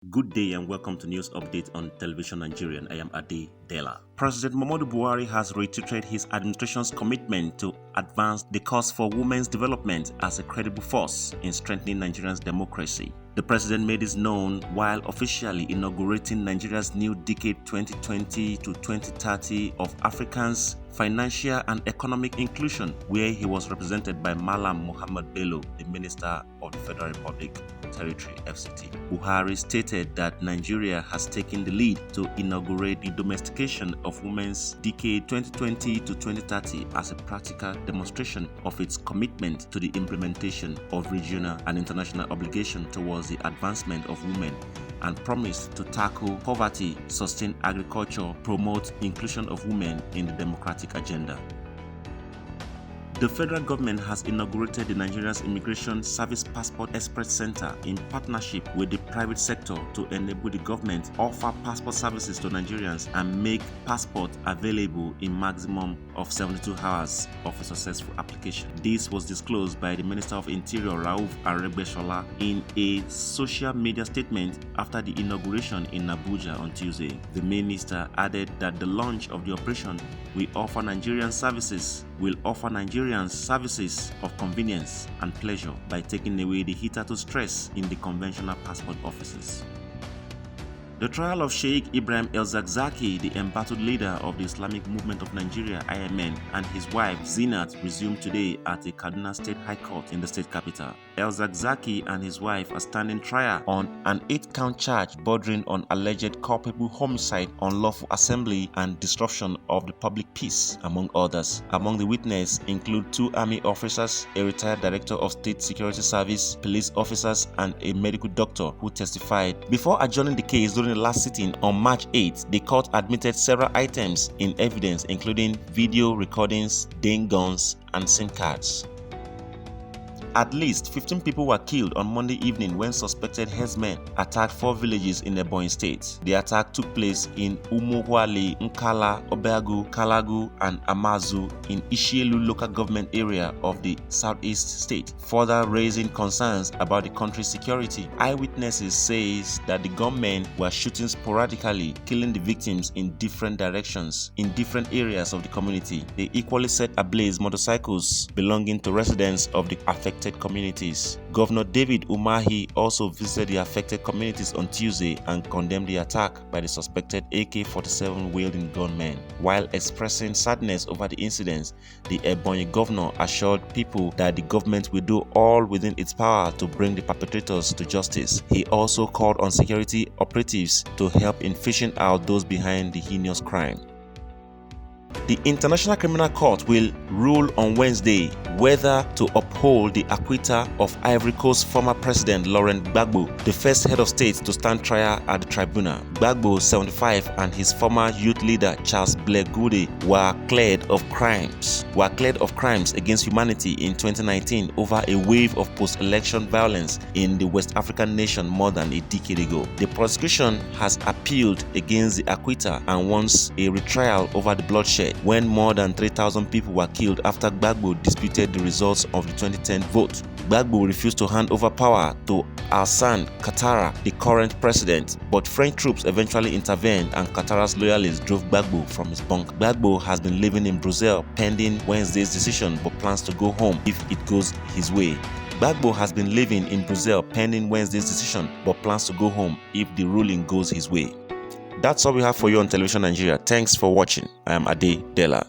Good day and welcome to News Update on Television Nigerian. I am Ade Dela. President Muhammadu Buhari has reiterated his administration's commitment to advance the cause for women's development as a credible force in strengthening Nigeria's democracy. The president made this known while officially inaugurating Nigeria's new decade 2020 to 2030 of Africans' financial and economic inclusion, where he was represented by Malam Muhammad Bello, the Minister of the Federal Republic Territory (FCT). Buhari stated that Nigeria has taken the lead to inaugurate the domestication of women's decade 2020 to 2030 as a practical demonstration of its commitment to the implementation of regional and international obligations towards the advancement of women, and promised to tackle poverty, sustain agriculture, promote inclusion of women in the democratic agenda. The federal government has inaugurated the Nigeria's Immigration Service Passport Express Center in partnership with the private sector to enable the government to offer passport services to Nigerians and make passports available in maximum of 72 hours of a successful application. This was disclosed by the Minister of Interior Rauf Aregbesola in a social media statement after the inauguration in Abuja on Tuesday. The minister added that the launch of the operation will offer Nigerian services of convenience and pleasure by taking away the hitherto stress in the conventional passport offices. The trial of Sheikh Ibrahim El-Zakzaky, the embattled leader of the Islamic Movement of Nigeria (IMN), and his wife Zinat resumed today at the Kaduna State High Court in the state capital. El-Zakzaky and his wife are standing trial on an 8-count charge bordering on alleged culpable homicide, unlawful assembly, and disruption of the public peace, among others. Among the witnesses include 2 army officers, a retired director of state security service, police officers, and a medical doctor who testified. Before adjourning the case during the last sitting on March 8, the court admitted several items in evidence, including video recordings, Dane guns, and SIM cards. At least 15 people were killed on Monday evening when suspected herdsmen attacked 4 villages in Ebonyi State. The attack took place in Umuhuale, Nkala, Obeagu, Kalagu, and Amazu in Ishielu local government area of the southeast state, further raising concerns about the country's security. Eyewitnesses say that the gunmen were shooting sporadically, killing the victims in different directions in different areas of the community. They equally set ablaze motorcycles belonging to residents of the affected communities. Governor David Umahi also visited the affected communities on Tuesday and condemned the attack by the suspected AK-47 wielding gunmen. While expressing sadness over the incidents, the Ebonyi governor assured people that the government will do all within its power to bring the perpetrators to justice. He also called on security operatives to help in fishing out those behind the heinous crime. The International Criminal Court will rule on Wednesday whether to uphold the acquittal of Ivory Coast's former president Laurent Gbagbo, the first head of state to stand trial at the tribunal. Gbagbo, 75, and his former youth leader Charles Ble Goude were cleared of crimes against humanity in 2019 over a wave of post-election violence in the West African nation more than a decade ago. The prosecution has appealed against the acquittal and wants a retrial over the bloodshed when more than 3,000 people were killed after Gbagbo disputed the results of the 2010 vote. Gbagbo refused to hand over power to Alassane Ouattara, the current president, but French troops eventually intervened and Ouattara's loyalists drove Gbagbo from his bunk. Gbagbo has been living in Brussels pending Wednesday's decision but plans to go home if it goes his way. Gbagbo has been living in Brussels pending Wednesday's decision but plans to go home if the ruling goes his way. That's all we have for you on Television Nigeria. Thanks for watching. I am Ade Dela.